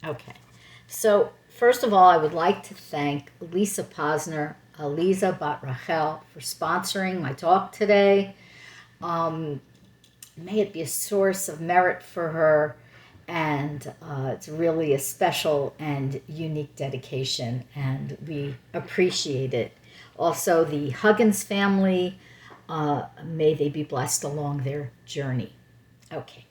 Okay. So, first of all, I would like to thank Lisa Posner, Aliza Bat Rachel, for sponsoring my talk today. May it be a source of merit for her, and it's really a special and unique dedication, and we appreciate it. Also, the Huggins family, may they be blessed along their journey. Okay.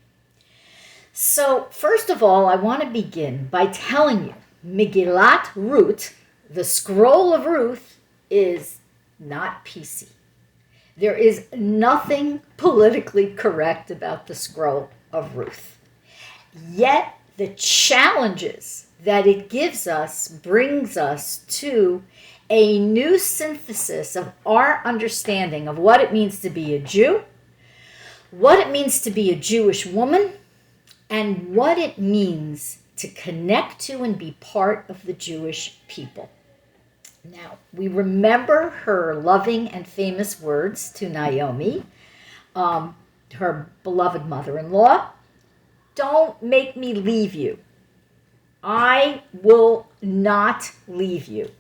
So, first of all, I want to begin by telling you Megillat Ruth, the Scroll of Ruth, is not PC. There is nothing politically correct about the Scroll of Ruth. Yet, the challenges that it gives us brings us to a new synthesis of our understanding of what it means to be a Jew, what it means to be a Jewish woman, and what it means to connect to and be part of the Jewish people. Now, we remember her loving and famous words to Naomi, her beloved mother-in-law: "Don't make me leave you. I will not leave you.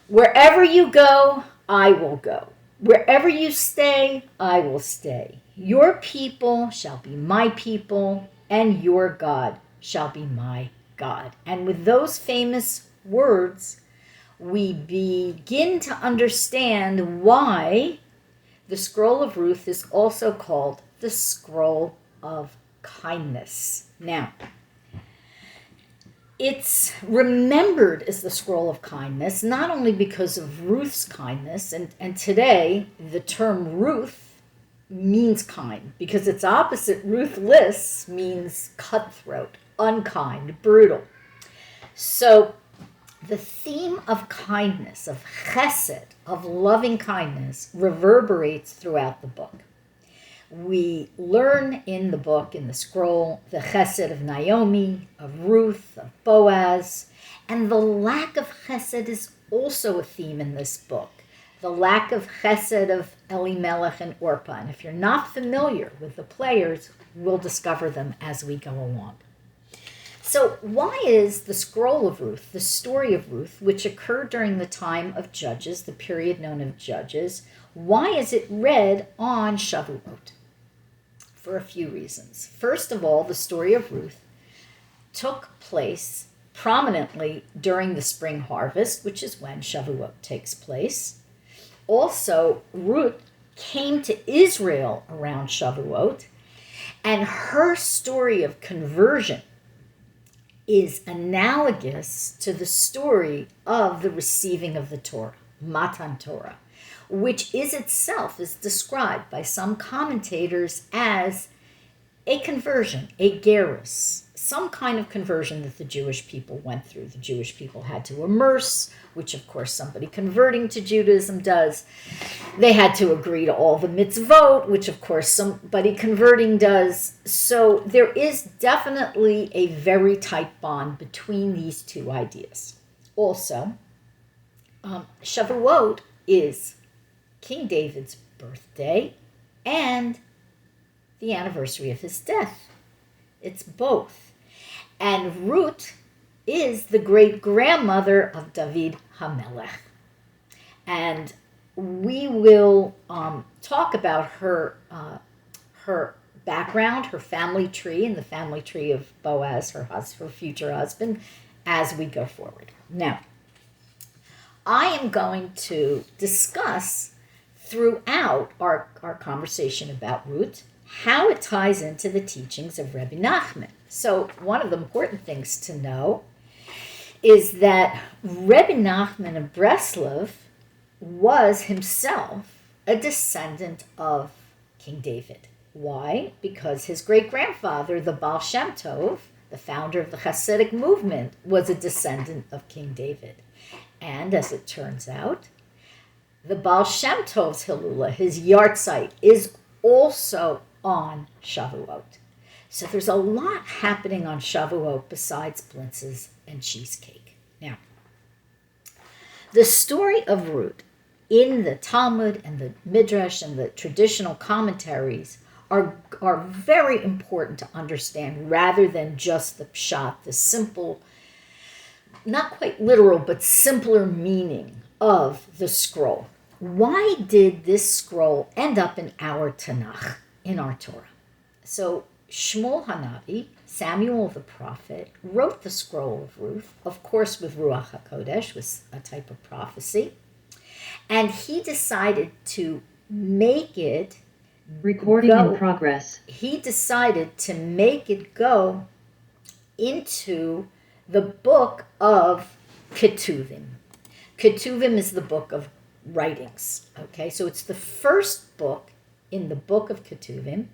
Wherever you go, I will go. Wherever you stay, I will stay. Your people shall be my people, and your God shall be my God." And with those famous words, we begin to understand why the Scroll of Ruth is also called the Scroll of Kindness. Now, it's remembered as the Scroll of Kindness not only because of Ruth's kindness, and today the term Ruth means kind, because its opposite, ruthless, means cutthroat, unkind, brutal. So the theme of kindness, of chesed, of loving kindness, reverberates throughout the book. We learn in the book, in the scroll, the chesed of Naomi, of Ruth, of Boaz, and the lack of chesed is also a theme in this book. The lack of chesed of Elimelech and Orpah. And if you're not familiar with the players, we'll discover them as we go along. So why is the Scroll of Ruth, the story of Ruth, which occurred during the time of Judges, the period known as Judges, why is it read on Shavuot? For a few reasons. First of all, the story of Ruth took place prominently during the spring harvest, which is when Shavuot takes place. Also, Ruth came to Israel around Shavuot, and her story of conversion is analogous to the story of the receiving of the Torah, Matan Torah, which is described by some commentators as a conversion, a gerus, some kind of conversion that the Jewish people went through. The Jewish people had to immerse, which of course somebody converting to Judaism does. They had to agree to all the mitzvot, which of course somebody converting does. So there is definitely a very tight bond between these two ideas. Also, Shavuot is King David's birthday and the anniversary of his death. It's both. And Ruth is the great-grandmother of David HaMelech. And we will talk about her background, her family tree, and the family tree of Boaz, her future husband, as we go forward. Now, I am going to discuss throughout our conversation about Ruth how it ties into the teachings of Rebbe Nachman. So one of the important things to know is that Rebbe Nachman of Breslov was himself a descendant of King David. Why? Because his great-grandfather, the Baal Shem Tov, the founder of the Hasidic movement, was a descendant of King David. And as it turns out, the Baal Shem Tov's Hilula, his yahrzeit, is also on Shavuot. So there's a lot happening on Shavuot besides blintzes and cheesecake. Now, the story of Ruth in the Talmud and the Midrash and the traditional commentaries are very important to understand rather than just the pshat, the simple, not quite literal, but simpler meaning of the scroll. Why did this scroll end up in our Tanakh, in our Torah? So Shmuel Hanavi, Samuel the prophet, wrote the Scroll of Ruth, of course with Ruach HaKodesh, was a type of prophecy, and he decided to make it Recording go. in progress. He decided to make it go into the book of Ketuvim. Ketuvim is the book of writings. Okay, so it's the first book in the book of Ketuvim,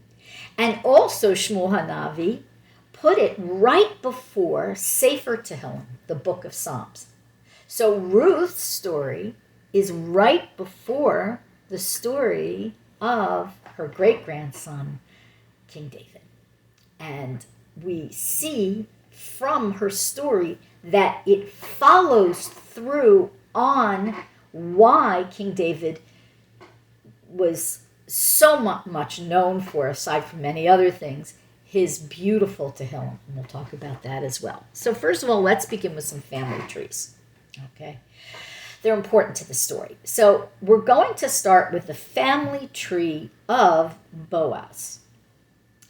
and also Shmuel Hanavi put it right before Sefer Tehillim, the book of Psalms. So Ruth's story is right before the story of her great-grandson, King David. And we see from her story that it follows through on why King David was so much known for, aside from many other things, his beautiful Tehillim. And we'll talk about that as well. So first of all, let's begin with some family trees. Okay? They're important to the story. So we're going to start with the family tree of Boaz,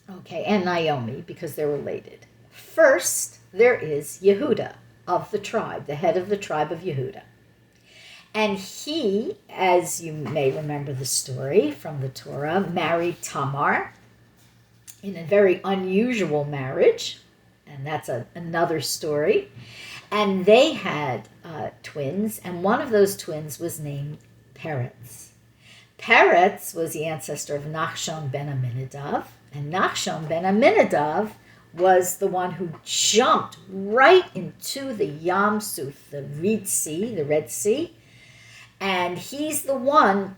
okay, and Naomi, because they're related. First, there is Yehuda of the tribe, the head of the tribe of Yehuda. And he, as you may remember the story from the Torah, married Tamar in a very unusual marriage, and that's another story. And they had twins, and one of those twins was named Peretz. Peretz was the ancestor of Nachshon ben Aminadav, and Nachshon ben Aminadav was the one who jumped right into the Yam Suf, the Red Sea, and he's the one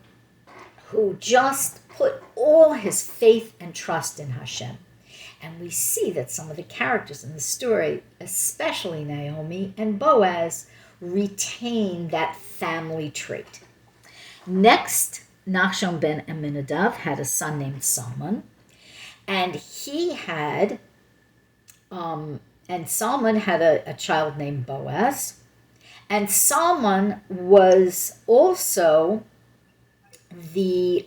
who just put all his faith and trust in Hashem. And we see that some of the characters in the story, especially Naomi and Boaz, retain that family trait. Next, Nachshon ben Aminadav had a son named Salmon, and he had, and Salmon had a child named Boaz, and Salmon was also the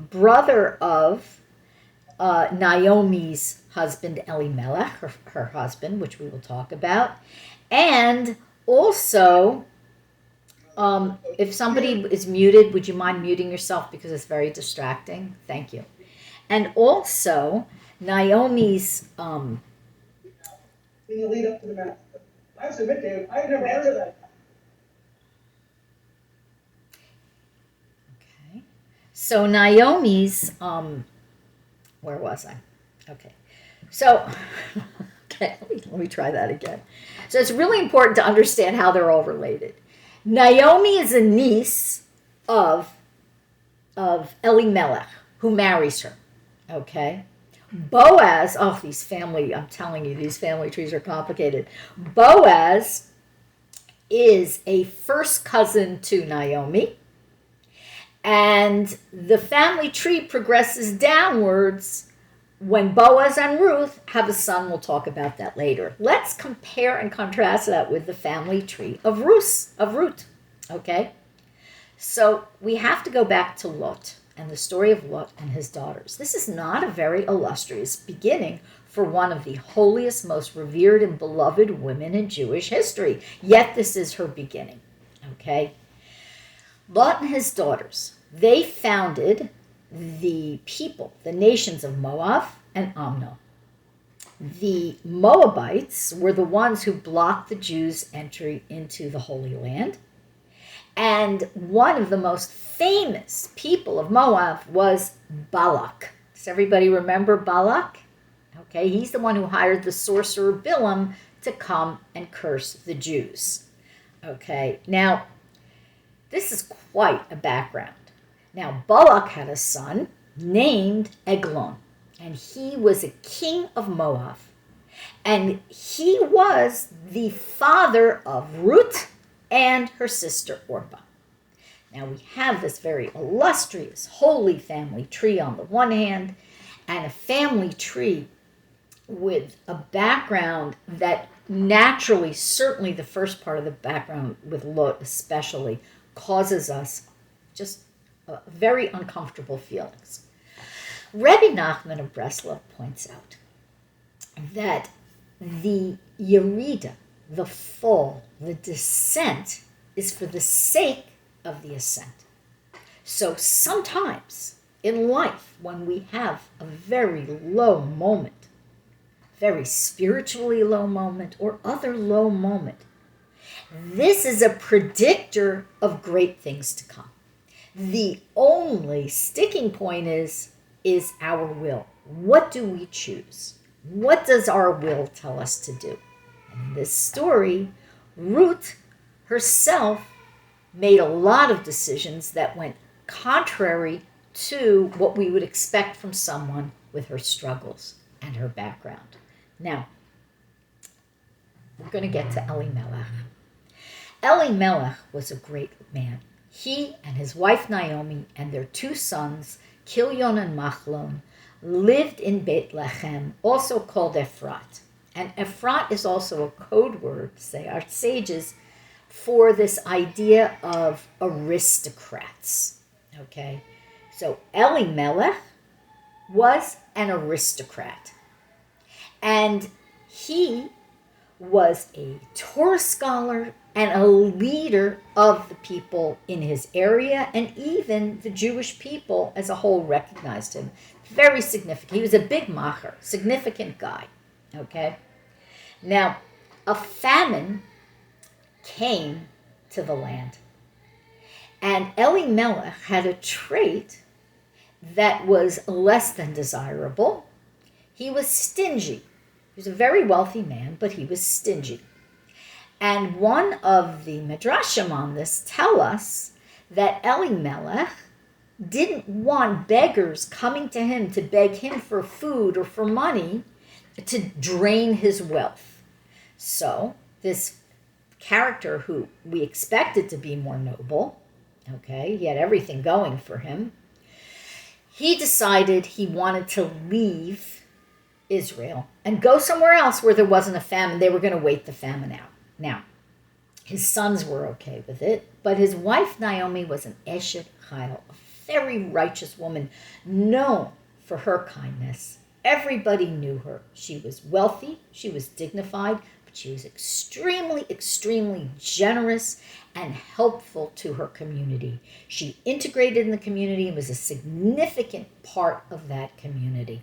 brother of Naomi's husband Elimelech, her husband, which we will talk about. And also, if somebody is muted, would you mind muting yourself because it's very distracting? Thank you. And also, Naomi's... In the lead up to the match. I submit, Dave, I've never heard of that. Okay. So Naomi's... where was I? Okay. So, okay, let me try that again. So it's really important to understand how they're all related. Naomi is a niece of Elimelech, who marries her. Okay? Boaz, I'm telling you, these family trees are complicated. Boaz is a first cousin to Naomi, and the family tree progresses downwards when Boaz and Ruth have a son. We'll talk about that later. Let's compare and contrast that with the family tree of Ruth. Okay? So we have to go back to Lot and the story of Lot and his daughters. This is not a very illustrious beginning for one of the holiest, most revered and beloved women in Jewish history. Yet this is her beginning. Okay? Lot and his daughters, they founded the nations of Moab and Ammon. The Moabites were the ones who blocked the Jews' entry into the Holy Land. And one of the most famous people of Moab was Balak. Does everybody remember Balak? Okay, he's the one who hired the sorcerer Bilam to come and curse the Jews. Okay, now, this is quite a background. Now, Balak had a son named Eglon, and he was a king of Moab. And he was the father of Ruth and her sister Orpah. Now, we have this very illustrious, holy family tree on the one hand, and a family tree with a background that naturally, certainly the first part of the background with Lot especially, causes us just very uncomfortable feelings. Rebbe Nachman of Breslov points out that the yerida, the fall, the descent, is for the sake of the ascent. So sometimes in life, when we have a very low moment, very spiritually low moment, or other low moment, this is a predictor of great things to come. The only sticking point is our will. What do we choose? What does our will tell us to do? In this story, Ruth herself made a lot of decisions that went contrary to what we would expect from someone with her struggles and her background. Now, we're going to get to Elimelech. Elimelech was a great man. He and his wife Naomi and their 2 sons, Kilyon and Machlon, lived in Bethlehem, also called Ephrat. And Ephrat is also a code word, say our sages, for this idea of aristocrats. Okay? So Elimelech was an aristocrat. And he was a Torah scholar and a leader of the people in his area, and even the Jewish people as a whole recognized him. Very significant. He was a big macher, significant guy. Okay? Now, a famine came to the land. And Elimelech had a trait that was less than desirable. He was stingy. He was a very wealthy man, but he was stingy. And one of the Midrashim on this tell us that Elimelech didn't want beggars coming to him to beg him for food or for money to drain his wealth. So this character who we expected to be more noble, okay, he had everything going for him, he decided he wanted to leave Israel and go somewhere else where there wasn't a famine. They were going to wait the famine out. Now, his sons were okay with it, but his wife Naomi was an Eshet Chayil, a very righteous woman, known for her kindness. Everybody knew her. She was wealthy, she was dignified, but she was extremely, extremely generous and helpful to her community. She integrated in the community and was a significant part of that community.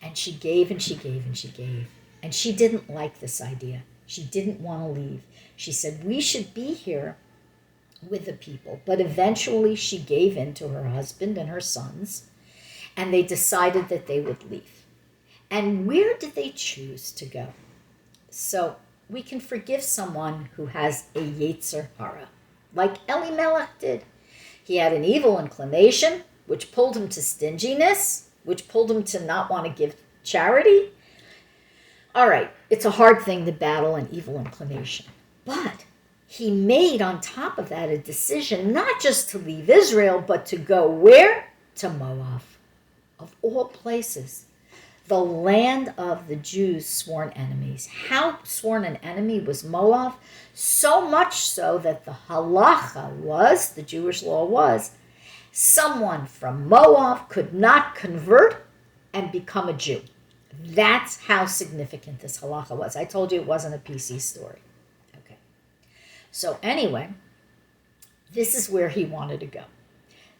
And she gave and she gave and she gave. And she didn't like this idea. She didn't want to leave. She said, we should be here with the people. But eventually she gave in to her husband and her sons, and they decided that they would leave. And where did they choose to go? So we can forgive someone who has a Yetzer Hara, like Elimelech did. He had an evil inclination, which pulled him to stinginess, which pulled him to not want to give charity. All right, it's a hard thing to battle an evil inclination. But he made, on top of that, a decision not just to leave Israel, but to go where? To Moab, of all places. The land of the Jews' sworn enemies. How sworn an enemy was Moab? So much so that the halacha was, the Jewish law was, someone from Moab could not convert and become a Jew. That's how significant this halacha was. I told you it wasn't a PC story. Okay. So anyway, this is where he wanted to go.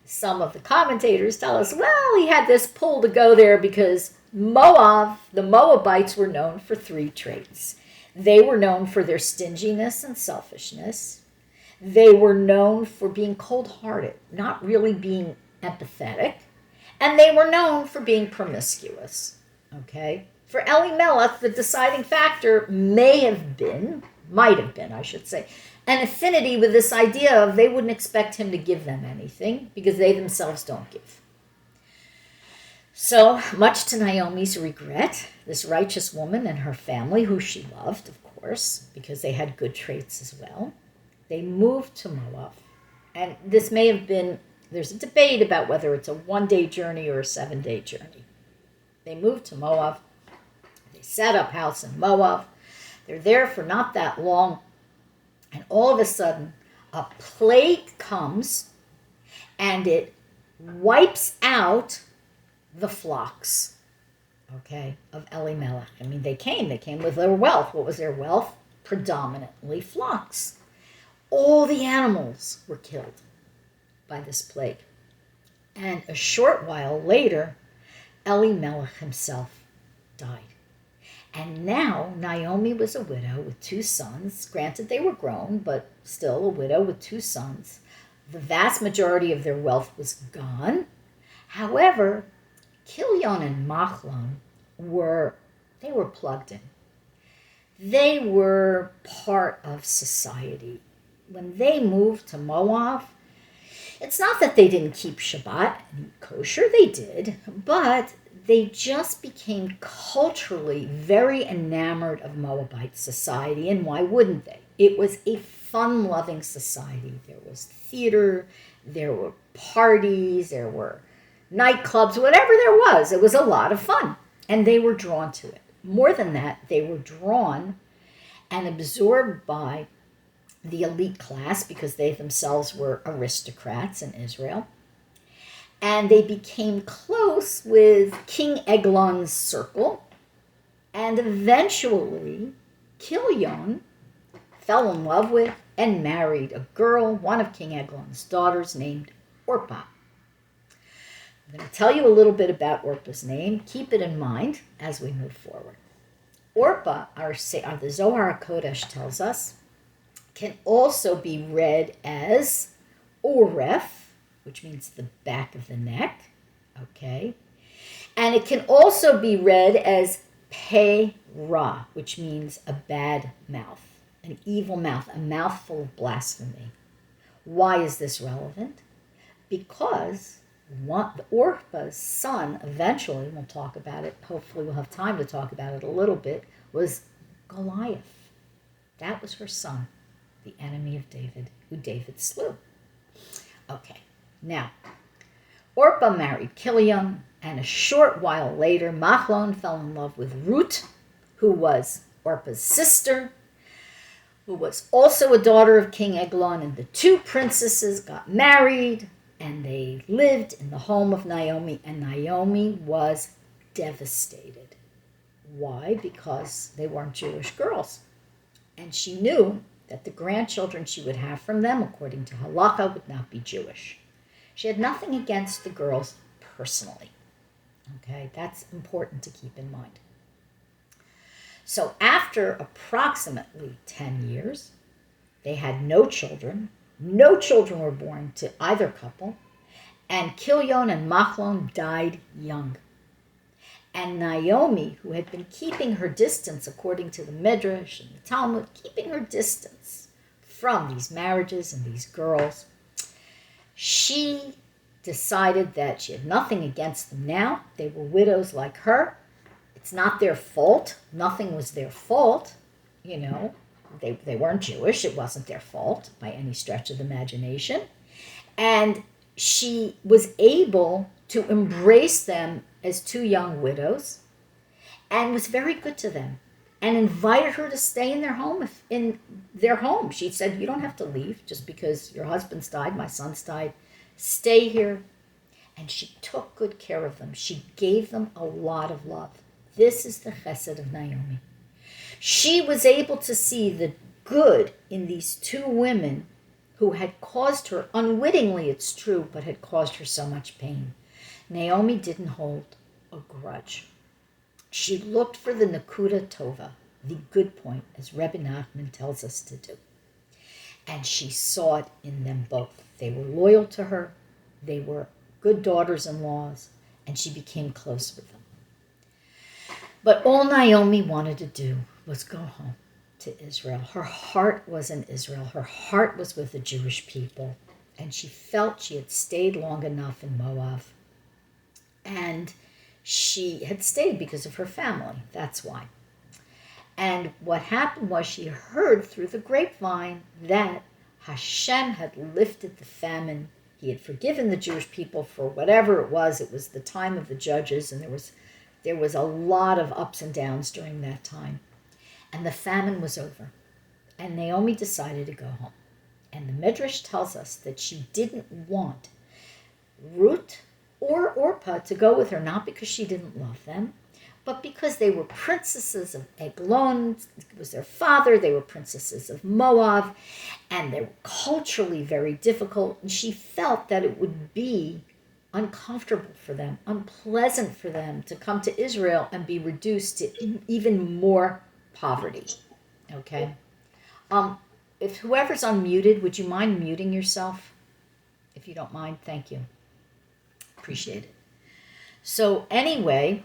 Some of the commentators tell us, well, he had this pull to go there because Moab, the Moabites were known for 3 traits. They were known for their stinginess and selfishness. They were known for being cold-hearted, not really being empathetic. And they were known for being promiscuous. Okay? For Elimelech, the deciding factor might have been, I should say, an affinity with this idea of they wouldn't expect him to give them anything because they themselves don't give. So, much to Naomi's regret, this righteous woman and her family, who she loved, of course, because they had good traits as well, they moved to Moab. And this may have been, there's a debate about whether it's a 1-day journey or a 7-day journey. They moved to Moab. They set up house in Moab. They're there for not that long. And all of a sudden, a plague comes and it wipes out the flocks, okay, of Elimelech. I mean, they came with their wealth. What was their wealth? Predominantly flocks. All the animals were killed by this plague. And a short while later, Elimelech himself died. And now Naomi was a widow with 2 sons. Granted, they were grown, but still a widow with 2 sons. The vast majority of their wealth was gone. However, Kilion and Machlon were plugged in. They were part of society. When they moved to Moab, it's not that they didn't keep Shabbat and eat kosher, they did, but they just became culturally very enamored of Moabite society, and why wouldn't they? It was a fun-loving society. There was theater, there were parties, there were nightclubs, whatever there was. It was a lot of fun, and they were drawn to it. More than that, they were drawn and absorbed by the elite class because they themselves were aristocrats in Israel. And they became close with King Eglon's circle. And eventually, Kilion fell in love with and married a girl, one of King Eglon's daughters, named Orpah. I'm going to tell you a little bit about Orpah's name. Keep it in mind as we move forward. Orpah, the Zohar HaKodesh tells us, can also be read as Oref, which means the back of the neck, okay? And it can also be read as Pe Ra, which means a bad mouth, an evil mouth, a mouth full of blasphemy. Why is this relevant? Because Orpah's son, eventually, we'll talk about it, hopefully we'll have time to talk about it a little bit, was Goliath. That was her son, the enemy of David, who David slew. Okay, now, Orpah married Kilion, and a short while later, Machlon fell in love with Ruth, who was Orpah's sister, who was also a daughter of King Eglon, and the 2 princesses got married, and they lived in the home of Naomi, and Naomi was devastated. Why? Because they weren't Jewish girls. And she knew that the grandchildren she would have from them, according to Halakha, would not be Jewish. She had nothing against the girls personally. Okay, that's important to keep in mind. So after approximately 10 years, they had no children. No children were born to either couple. And Kilion and Machlon died young. And Naomi, who had been keeping her distance, according to the Midrash and the Talmud, keeping her distance from these marriages and these girls, she decided that she had nothing against them now. They were widows like her. It's not their fault. Nothing was their fault. You know, they weren't Jewish. It wasn't their fault by any stretch of the imagination. And she was able to embrace them as 2 young widows and was very good to them and invited her to stay in their home. She said, you don't have to leave just because your husband's died, my son's died. Stay here. And she took good care of them. She gave them a lot of love. This is the chesed of Naomi. She was able to see the good in these 2 women who had caused her, unwittingly it's true, but had caused her so much pain. Naomi didn't hold a grudge. She looked for the Nakuda Tova, the good point, as Rebbe Nachman tells us to do. And she saw it in them both. They were loyal to her, they were good daughters-in-laws, and she became close with them. But all Naomi wanted to do was go home to Israel. Her heart was in Israel. Her heart was with the Jewish people. And she felt she had stayed long enough in Moab. And she had stayed because of her family. That's why. And what happened was she heard through the grapevine that Hashem had lifted the famine. He had forgiven the Jewish people for whatever it was. It was the time of the judges, and there There was a lot of ups and downs during that time. And the famine was over. And Naomi decided to go home. And the Midrash tells us that she didn't want Ruth or Orpah to go with her, not because she didn't love them, but because they were princesses of Eglon. It was their father. They were princesses of Moab, and they were culturally very difficult. And she felt that it would be uncomfortable for them, unpleasant for them to come to Israel and be reduced to even more poverty. Okay? If whoever's unmuted, would you mind muting yourself? If you don't mind, thank you. Appreciate it. So anyway,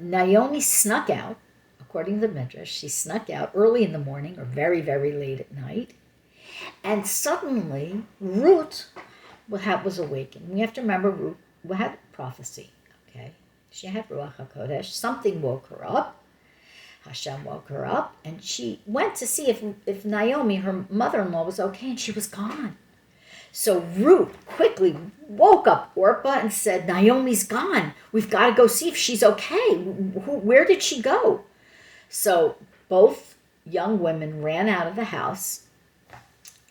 Naomi snuck out, according to the Midrash. She snuck out early in the morning or very, very late at night. And suddenly, Ruth was awakened. We have to remember, Ruth had prophecy. Okay, she had Ruach HaKodesh. Something woke her up. Hashem woke her up, and she went to see if Naomi, her mother-in-law, was okay, and she was gone. So Ruth quickly woke up Orpah and said, Naomi's gone. We've got to go see if she's okay. Where did she go? So both young women ran out of the house,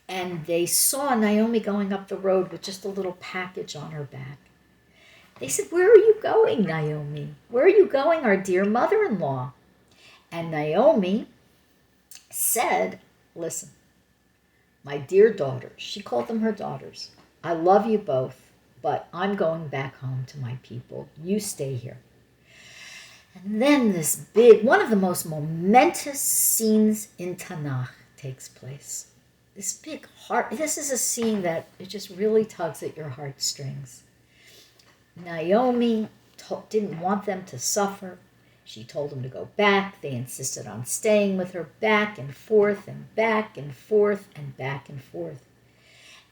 and they saw Naomi going up the road with just a little package on her back. They said, where are you going, Naomi? Where are you going, our dear mother-in-law? And Naomi said, listen, my dear daughters, she called them her daughters, I love you both, but I'm going back home to my people. You stay here. And then this big, one of the most momentous scenes in Tanakh takes place. This big heart, this is a scene that it just really tugs at your heartstrings. Naomi didn't want them to suffer. She told them to go back. They insisted on staying with her, back and forth and back and forth and back and forth.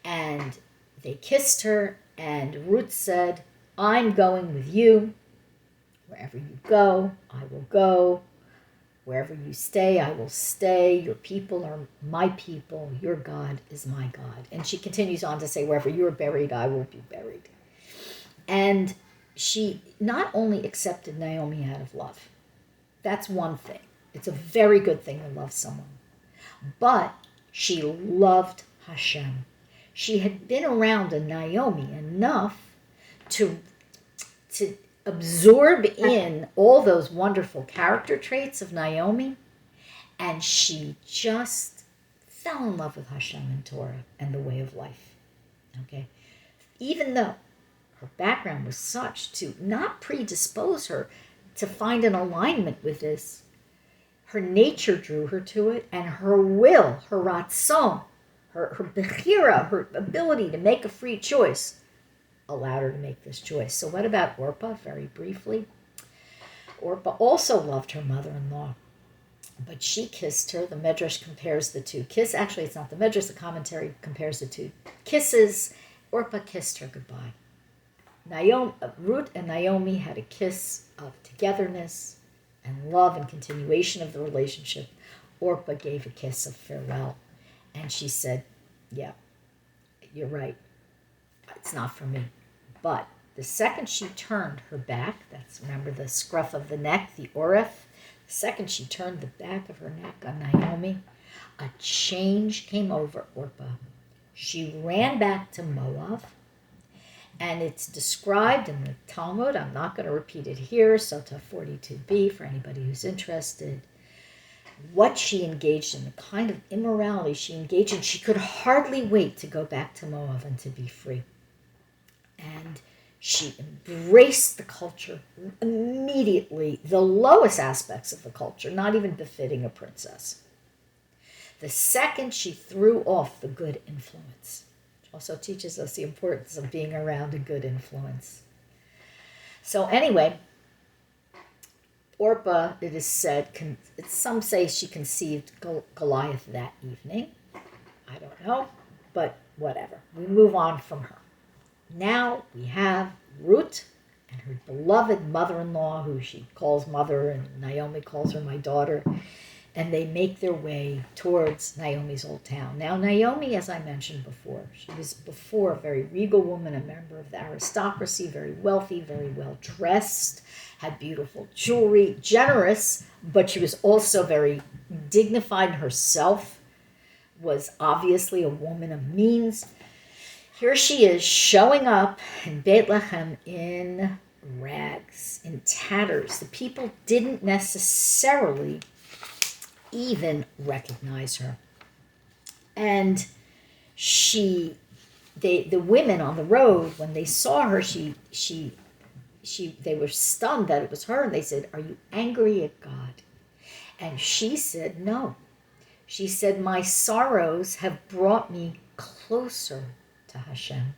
And they kissed her, and Ruth said, I'm going with you. Wherever you go, I will go. Wherever you stay, I will stay. Your people are my people. Your God is my God. And she continues on to say, wherever you are buried, I will be buried. And she not only accepted Naomi out of love. That's one thing. It's a very good thing to love someone. But she loved Hashem. She had been around a Naomi enough to absorb in all those wonderful character traits of Naomi, and she just fell in love with Hashem and Torah and the way of life. Okay? Even though her background was such to not predispose her to find an alignment with this, her nature drew her to it, and her will, her ratzon, her bechira, her ability to make a free choice, allowed her to make this choice. So what about Orpah, very briefly? Orpah also loved her mother-in-law, but she kissed her. The Midrash compares the two kisses. Actually, it's not the Midrash, the commentary compares the two kisses. Orpah kissed her goodbye. Ruth and Naomi had a kiss of togetherness and love and continuation of the relationship. Orpah gave a kiss of farewell, and she said, yeah, you're right. It's not for me. But the second she turned her back, that's, remember the scruff of the neck, the orif, the second she turned the back of her neck on Naomi, a change came over Orpah. She ran back to Moab, and it's described in the Talmud. I'm not going to repeat it here, Sota 42b, for anybody who's interested. What she engaged in, the kind of immorality she engaged in, she could hardly wait to go back to Moab and to be free. And she embraced the culture immediately, the lowest aspects of the culture, not even befitting a princess. The second she threw off the good influence, which also teaches us the importance of being around a good influence. So anyway, Orpah, it is said, some say she conceived Goliath that evening. I don't know, but whatever. We move on from her. Now we have Ruth and her beloved mother-in-law, who she calls mother, and Naomi calls her my daughter. and they make their way towards Naomi's old town. Now, Naomi, as I mentioned before, she was before a very regal woman, a member of the aristocracy, very wealthy, very well dressed, had beautiful jewelry, generous, but she was also very dignified herself, was obviously a woman of means. Here she is showing up in Bethlehem in rags, in tatters. The people didn't necessarily even recognize her. And the women on the road, when they saw her, they were stunned that it was her, and they said, "Are you angry at God?" And she said, "No." She said, "My sorrows have brought me closer to Hashem."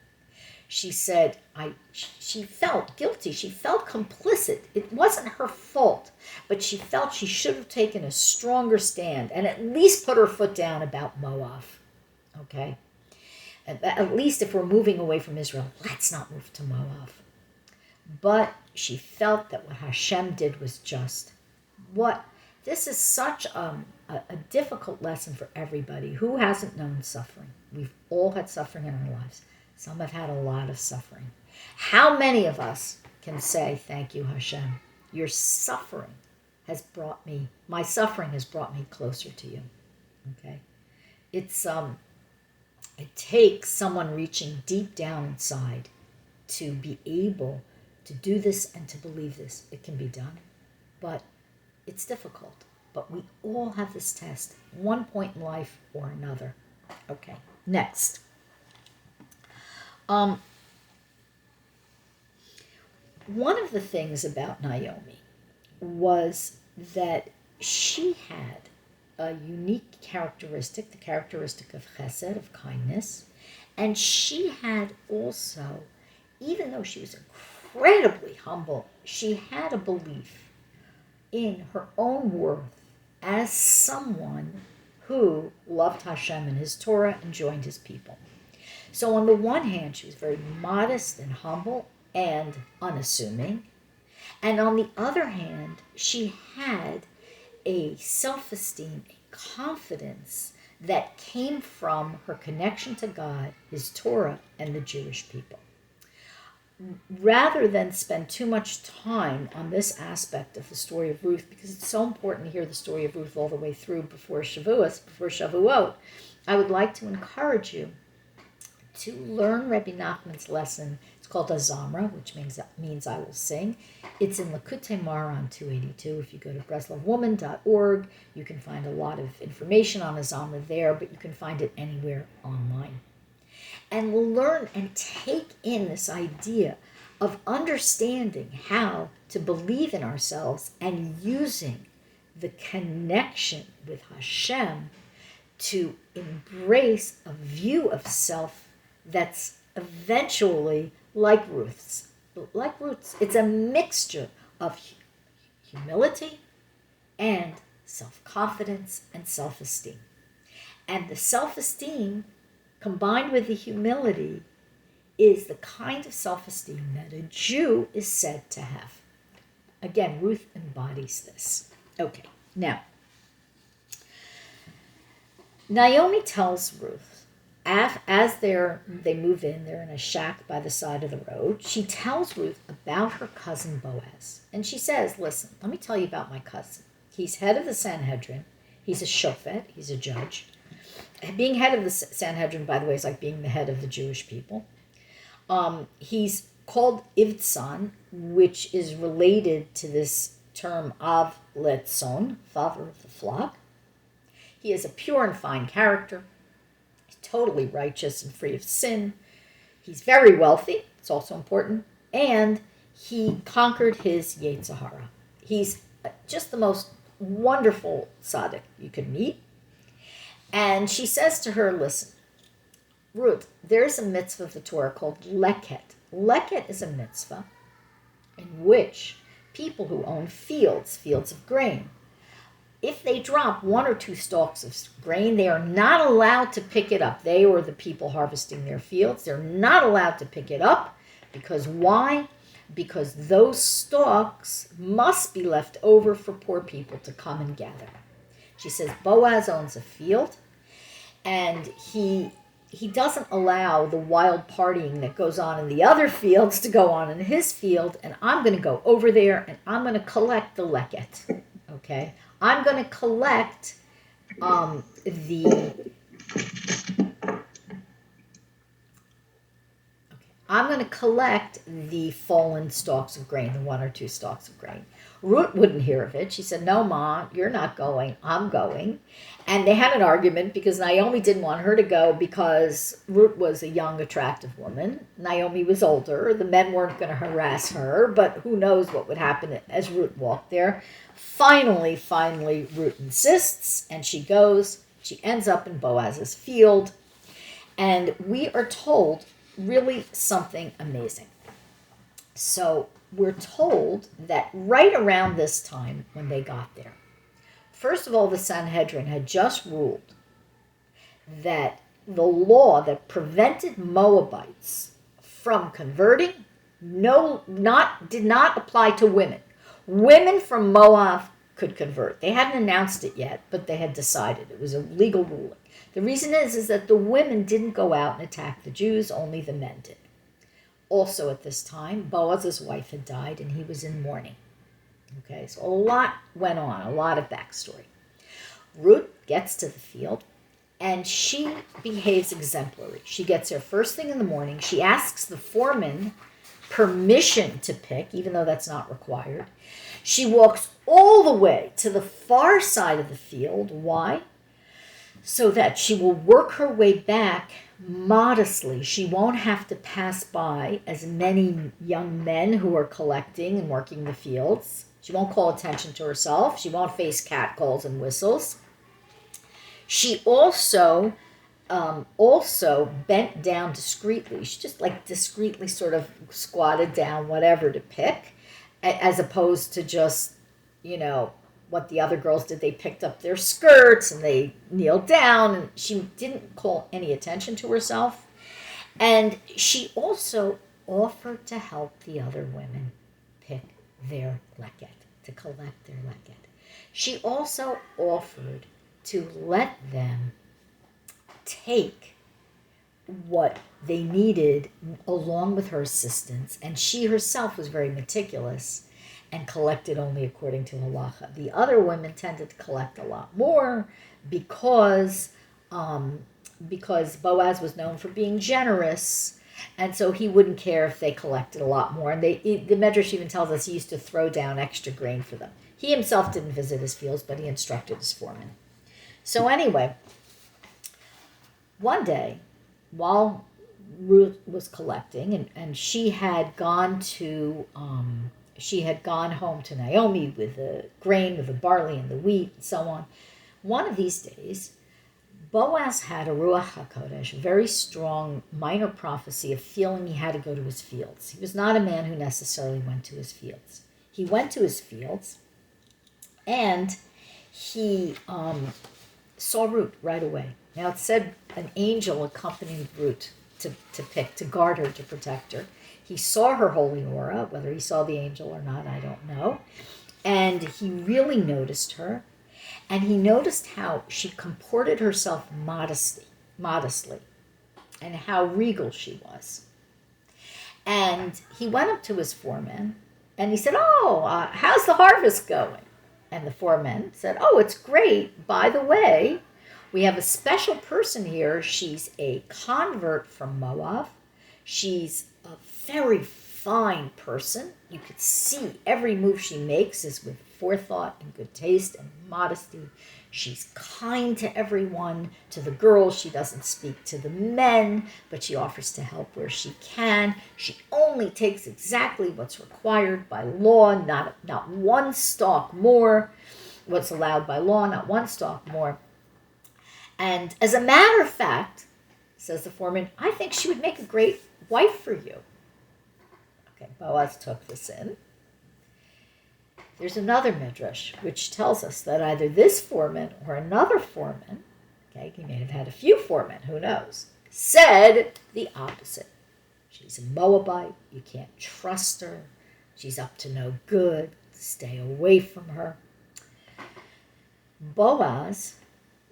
She said, she felt guilty. She felt complicit. It wasn't her fault, but she felt she should have taken a stronger stand and at least put her foot down about Moab. Okay? At least if we're moving away from Israel, let's not move to Moab. But she felt that what Hashem did was just. This is such a difficult lesson for everybody. Who hasn't known suffering? We've all had suffering in our lives. Some have had a lot of suffering. How many of us can say, "Thank you, Hashem. Your suffering has brought me, my suffering has brought me closer to you." Okay? It takes someone reaching deep down inside to be able to do this and to believe this. It can be done, but it's difficult. But we all have this test, one point in life or another. Okay, next. One of the things about Naomi was that she had a unique characteristic, the characteristic of chesed, of kindness, and she had also, even though she was incredibly humble, she had a belief in her own worth as someone who loved Hashem and his Torah and joined his people. So on the one hand, she was very modest and humble and unassuming. And on the other hand, she had a self-esteem, a confidence that came from her connection to God, his Torah, and the Jewish people. Rather than spend too much time on this aspect of the story of Ruth, because it's so important to hear the story of Ruth all the way through before Shavuot, I would like to encourage you to learn Rebbe Nachman's lesson. It's called Azamra, which means I will sing. It's in Likutei Moharan on 282. If you go to BreslovWoman.org, you can find a lot of information on Azamra there, but you can find it anywhere online. And we'll learn and take in this idea of understanding how to believe in ourselves and using the connection with Hashem to embrace a view of self that's eventually like Ruth's. It's a mixture of humility and self-confidence and self-esteem. And the self-esteem combined with the humility is the kind of self-esteem that a Jew is said to have. Again, Ruth embodies this. Okay, now, Naomi tells Ruth, as they move in, they're in a shack by the side of the road, she tells Ruth about her cousin Boaz. And she says, "Listen, let me tell you about my cousin. He's head of the Sanhedrin. He's a shofet. He's a judge. Being head of the Sanhedrin, by the way, is like being the head of the Jewish people. He's called Ivtsan, which is related to this term Av Letzon, father of the flock. He is a pure and fine character. He's totally righteous and free of sin. He's very wealthy. It's also important. And he conquered his Yetzer Hara. He's just the most wonderful tzaddik you could meet. And she says to her, "Listen, Ruth, there's a mitzvah of the Torah called leket. Leket is a mitzvah in which people who own fields of grain, if they drop one or two stalks of grain, they are not allowed to pick it up. They or the people harvesting their fields, they're not allowed to pick it up. Because why? Because those stalks must be left over for poor people to come and gather." She says Boaz owns a field, and he doesn't allow the wild partying that goes on in the other fields to go on in his field, and I'm going to go over there and I'm going to collect the leket. Okay? I'm going to collect I'm going to collect the fallen stalks of grain, the 1 or 2 stalks of grain. Ruth wouldn't hear of it. She said, no, Ma, you're not going. I'm going. And they had an argument because Naomi didn't want her to go because Ruth was a young, attractive woman. Naomi was older. The men weren't going to harass her, but who knows what would happen as Ruth walked there. Finally, Ruth insists, and she goes. She ends up in Boaz's field. And we are told really something amazing. So we're told that right around this time when they got there, first of all, the Sanhedrin had just ruled that the law that prevented Moabites from converting did not apply to women. Women from Moab could convert. They hadn't announced it yet, but they had decided. It was a legal ruling. The reason is that the women didn't go out and attack the Jews, only the men did. Also at this time, Boaz's wife had died and he was in mourning. Okay, so a lot went on, a lot of backstory. Ruth gets to the field and she behaves exemplary. She gets there first thing in the morning. She asks the foreman permission to pick, even though that's not required. She walks all the way to the far side of the field. Why? So that she will work her way back modestly. She won't have to pass by as many young men who are collecting and working the fields. She won't call attention to herself. She won't face catcalls and whistles. She also bent down discreetly. She just discreetly sort of squatted down, whatever, to pick, as opposed to just, what the other girls did. They picked up their skirts and they kneeled down, and she didn't call any attention to herself. And she also offered to help the other women pick their leket, to collect their leket. She also offered to let them take what they needed along with her assistance, and she herself was very meticulous and collected only according to halacha. The other women tended to collect a lot more because Boaz was known for being generous, and so he wouldn't care if they collected a lot more. And the Midrash even tells us he used to throw down extra grain for them. He himself didn't visit his fields, but he instructed his foreman. So anyway, one day, while Ruth was collecting, and she had gone home to Naomi with the grain, with the barley and the wheat, and so on. One of these days, Boaz had a Ruach HaKodesh, a very strong minor prophecy of feeling he had to go to his fields. He was not a man who necessarily went to his fields. He went to his fields, and he saw Ruth right away. Now it said an angel accompanied Ruth to guard her, to protect her. He saw her holy aura. Whether he saw the angel or not, I don't know. And he really noticed her. And he noticed how she comported herself modestly, and how regal she was. And he went up to his foreman, and he said, how's the harvest going? And the foreman said, it's great. By the way, we have a special person here. She's a convert from Moab. She's a very fine person. You could see every move she makes is with forethought and good taste and modesty. She's kind to everyone. To the girls, she doesn't speak to the men, but she offers to help where she can. She only takes exactly what's required by law, not one stalk more. What's allowed by law, not one stalk more. And as a matter of fact, says the foreman, I think she would make a great wife for you. Okay, Boaz took this in. There's another Midrash which tells us that either this foreman or another foreman, okay, he may have had a few foremen, who knows, said the opposite. She's a Moabite. You can't trust her. She's up to no good. Stay away from her. Boaz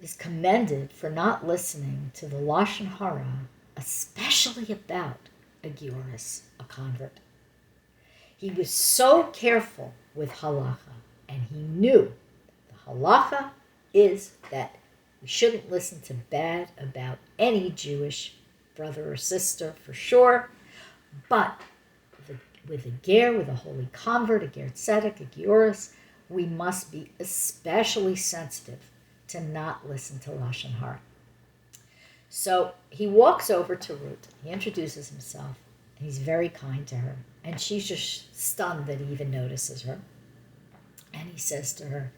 is commended for not listening to the Lashon Hara, especially about a Gioris, a convert. He was so careful with halacha, and he knew the halacha is that we shouldn't listen to bad about any Jewish brother or sister for sure, but with a ger, with a holy convert, a ger tzedek, a gioris, we must be especially sensitive to not listen to Lashon Hara. So he walks over to Ruth. He introduces himself. And he's very kind to her. And she's just stunned that he even notices her. And he says to her,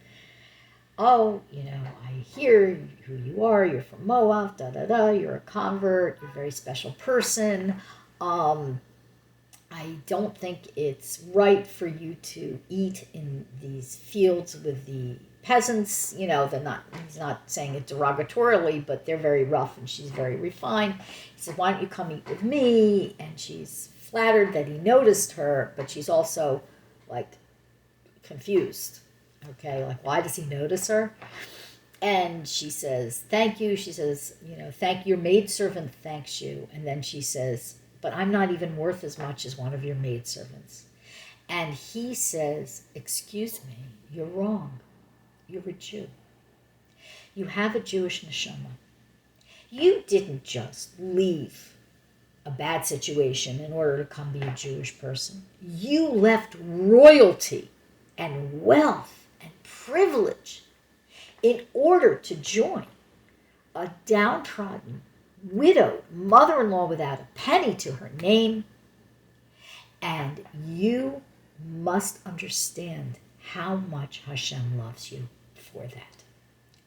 oh, I hear who you are. You're from Moab, You're a convert. You're a very special person. I don't think it's right for you to eat in these fields with the peasants. He's not saying it derogatorily, but they're very rough and she's very refined. He said, why don't you come eat with me? And she's flattered that he noticed her, but she's also confused. Okay, why does he notice her? And she says, thank you. She says, thank your maidservant thanks you. And then she says, but I'm not even worth as much as one of your maidservants. And he says, excuse me, you're wrong. You're a Jew. You have a Jewish neshama. You didn't just leave a bad situation in order to come be a Jewish person. You left royalty and wealth and privilege in order to join a downtrodden, widowed mother-in-law without a penny to her name. And you must understand how much Hashem loves you for that.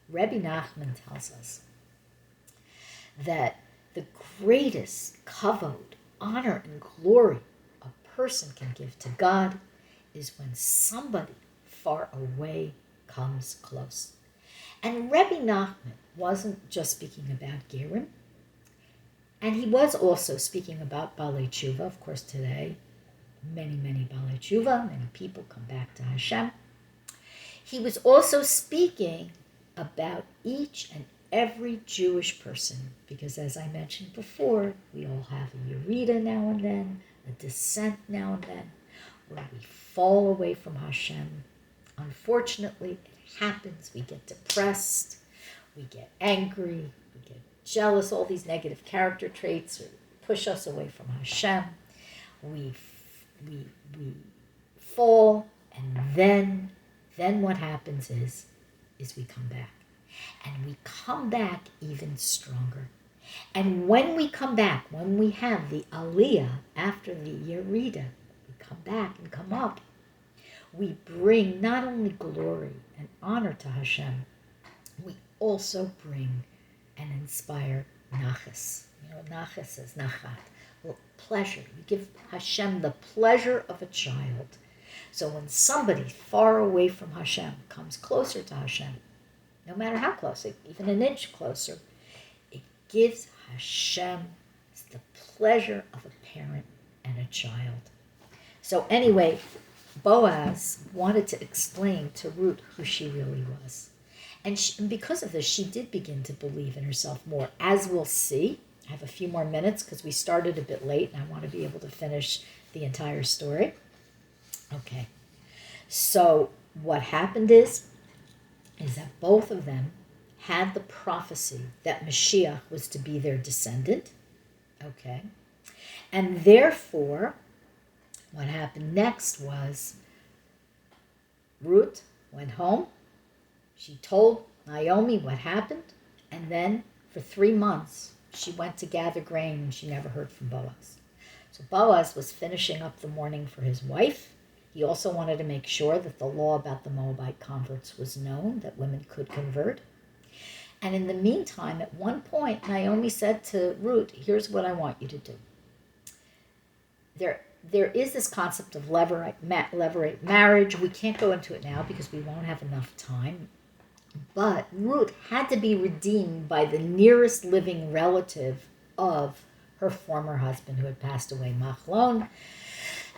Rebbe Nachman tells us that the greatest kavod, honor, and glory a person can give to God is when somebody far away comes close. And Rebbe Nachman wasn't just speaking about Gerim, and he was also speaking about Balei Tshuva. Of course, today, many Balei Tshuva, many people come back to Hashem. He was also speaking about each and every Jewish person, because as I mentioned before, we all have a Yerida now and then, a descent now and then, where we fall away from Hashem. Unfortunately, it happens. We get depressed, we get angry, we get jealous, all these negative character traits push us away from Hashem. We fall, and then what happens is we come back. And we come back even stronger. And when we come back, when we have the Aliyah after the Yerida, we come back and come up, we bring not only glory and honor to Hashem, we also bring and inspire nachas. Nachas is nachat, pleasure. You give Hashem the pleasure of a child. So when somebody far away from Hashem comes closer to Hashem, no matter how close, even an inch closer, it gives Hashem the pleasure of a parent and a child. So anyway, Boaz wanted to explain to Ruth who she really was. And because of this, she did begin to believe in herself more. As we'll see, I have a few more minutes because we started a bit late and I want to be able to finish the entire story. Okay. So what happened is that both of them had the prophecy that Mashiach was to be their descendant. Okay. And therefore, what happened next was Ruth went home. She told Naomi what happened. And then for 3 months, she went to gather grain and she never heard from Boaz. So Boaz was finishing up the mourning for his wife. He also wanted to make sure that the law about the Moabite converts was known, that women could convert. And in the meantime, at one point, Naomi said to Ruth, here's what I want you to do. There is this concept of levirate marriage. We can't go into it now because we won't have enough time. But Ruth had to be redeemed by the nearest living relative of her former husband who had passed away, Machlon.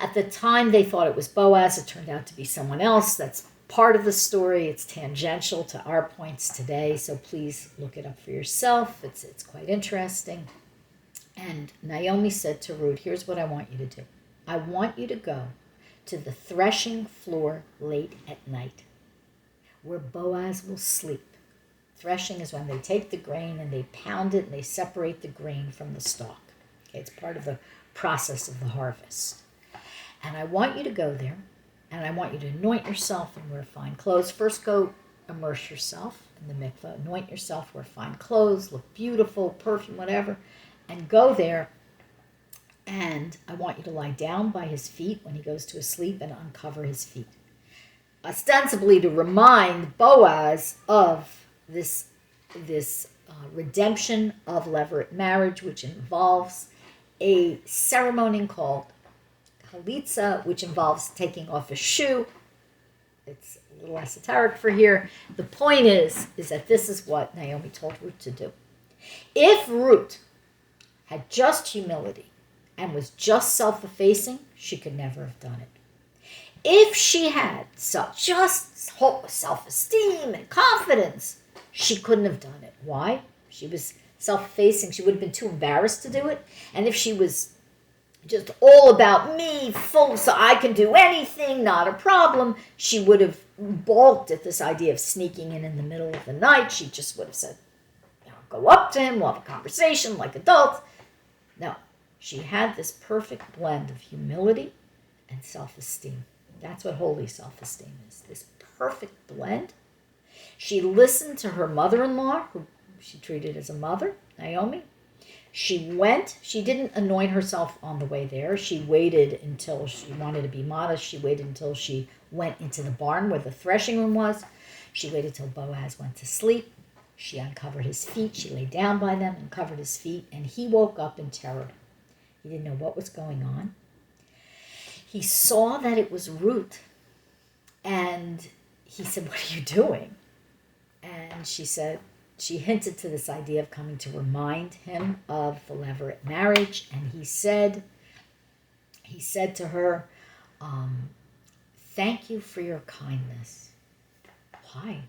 At the time, they thought it was Boaz. It turned out to be someone else. That's part of the story. It's tangential to our points today, so please look it up for yourself. It's quite interesting. And Naomi said to Ruth, here's what I want you to do. I want you to go to the threshing floor late at night, where Boaz will sleep. Threshing is when they take the grain and they pound it and they separate the grain from the stalk. Okay, it's part of the process of the harvest. And I want you to go there, and I want you to anoint yourself and wear fine clothes. First, go immerse yourself in the mikveh, anoint yourself, wear fine clothes, look beautiful, perfume, whatever, and go there. And I want you to lie down by his feet when he goes to sleep and uncover his feet, ostensibly to remind Boaz of this redemption of levirate marriage, which involves a ceremony called chalitza, which involves taking off a shoe. It's a little esoteric for here. The point is that this is what Naomi told Ruth to do. If Ruth had just humility and was just self-effacing, she could never have done it. If she had just self-esteem and confidence, she couldn't have done it. Why? She was self-effacing. She would have been too embarrassed to do it. And if she was just all about me, full, so I can do anything, not a problem, she would have balked at this idea of sneaking in the middle of the night. She just would have said, go up to him, we'll have a conversation like adults. No, she had this perfect blend of humility and self-esteem. That's what holy self-esteem is, this perfect blend. She listened to her mother-in-law, who she treated as a mother, Naomi. She didn't anoint herself on the way there. She waited until she wanted to be modest. She waited until she went into the barn where the threshing room was. She waited till Boaz went to sleep. She uncovered his feet. She lay down by them and covered his feet, and he woke up in terror. He didn't know what was going on. He saw that it was Ruth, and he said, what are you doing? And she hinted to this idea of coming to remind him of the levirate marriage, and he said to her, thank you for your kindness. Why?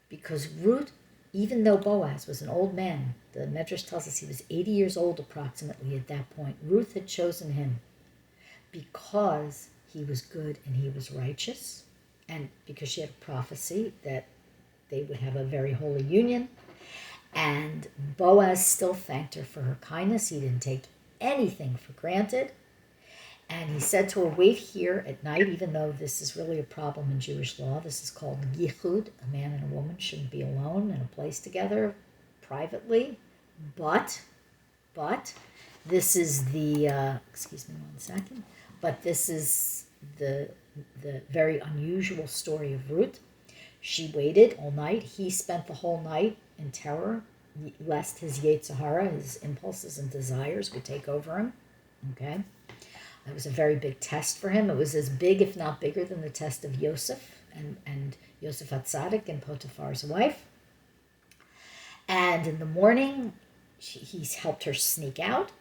Because Ruth, even though Boaz was an old man, the Midrash tells us he was 80 years old approximately at that point, Ruth had chosen him because he was good and he was righteous, and because she had a prophecy that they would have a very holy union. And Boaz still thanked her for her kindness. He didn't take anything for granted. And he said to her, wait here at night, even though this is really a problem in Jewish law. This is called yichud. A man and a woman shouldn't be alone in a place together privately. But this is the, excuse me one second, but this is the very unusual story of Ruth. She waited all night. He spent the whole night in terror, lest his Yetzer Hara, his impulses and desires, would take over him. Okay? It was a very big test for him. It was as big, if not bigger, than the test of Yosef and Yosef HaTzadik and Potiphar's wife. And in the morning, he's helped her sneak out.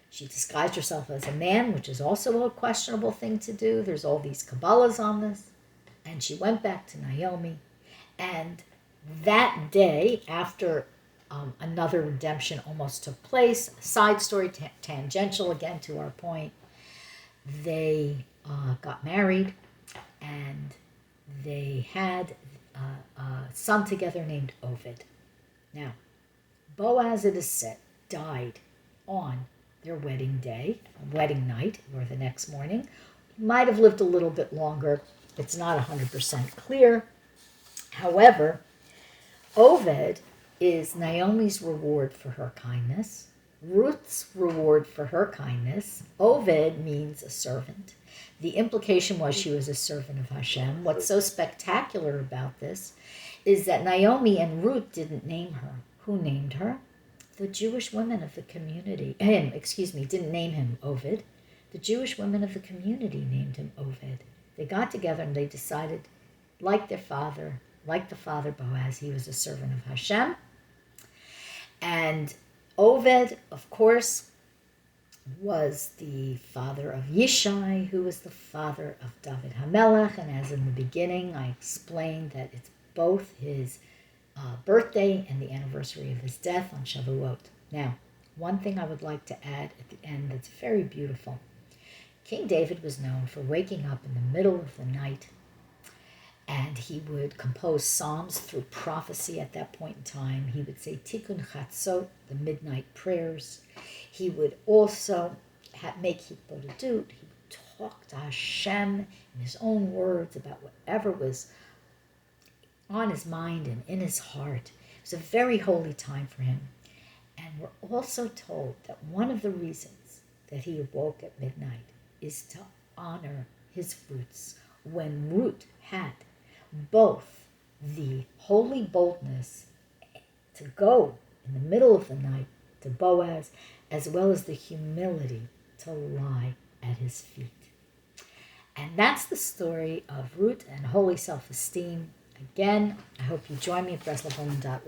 She disguised herself as a man, which is also a questionable thing to do. There's all these Kabbalahs on this. And she went back to Naomi. And that day, after another redemption almost took place, side story, tangential again to our point, they got married, and they had a son together named Ovid. Now, Boaz, it is said, died on their wedding day, wedding night, or the next morning. He might have lived a little bit longer. It's not 100% clear. However, Ovid is Naomi's reward for her kindness, Ruth's reward for her kindness. Ovid means a servant. The implication was she was a servant of Hashem. What's so spectacular about this is that Naomi and Ruth didn't name her. Who named her? The Jewish women of the community. Didn't name him Ovid. The Jewish women of the community named him Ovid. They got together and they decided, like the father Boaz, he was a servant of Hashem. And Ovid, of course, was the father of Yishai, who was the father of David HaMelech. And as in the beginning, I explained that it's both his birthday and the anniversary of his death on Shavuot. Now, one thing I would like to add at the end that's very beautiful. King David was known for waking up in the middle of the night, and he would compose psalms through prophecy at that point in time. He would say Tikkun Chatzot, the midnight prayers. He would also make hitbodedut. He would talk to Hashem in his own words about whatever was on his mind and in his heart. It was a very holy time for him. And we're also told that one of the reasons that he awoke at midnight is to honor his roots. When Ruth had both the holy boldness to go in the middle of the night to Boaz, as well as the humility to lie at his feet. And that's the story of Ruth and Holy Self-Esteem. Again, I hope you join me at BreslovWoman.org.